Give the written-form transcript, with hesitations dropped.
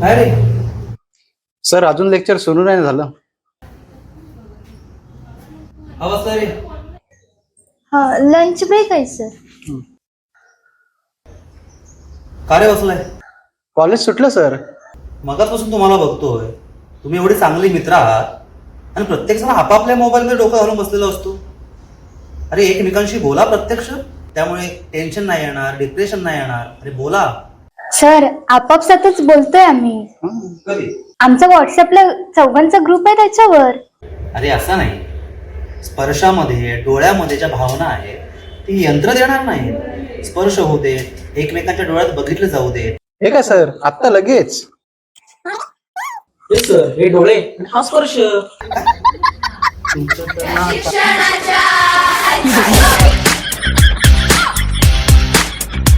काय रे? सर अजून लेक्चर सुरू नाही झालं. अवस्था रे. लंच ब्रेक आहे सर. का रे बसलाय? कॉलेज सुटलं सर. मगाचपासून तुम्हाला बघतोय, तुम्ही एवढे चांगले मित्र आहात आणि प्रत्येक जण आपापल्या मोबाईलमध्ये डोकं घालून बसलेला असतो. अरे एकमेकांशी बोला प्रत्यक्ष, त्यामुळे टेन्शन नाही येणार, डिप्रेशन नाही येणार. अरे बोला. सर आपापसातच बोलतोय आम्ही. कधी? आमचा व्हॉट्सअपला चौघांचा ग्रुप आहे त्याच्यावर. अरे असं नाही, स्पर्शामध्ये डोळ्यामध्ये ज्या भावना आहेत ती यंत्र देणार नाही. स्पर्श होऊ दे, एकमेकांच्या डोळ्यात बघितलं जाऊ दे. हे काय सर, आत्ता लगेच? सर हे डोळे, हा स्पर्श. तुमचं तर नाव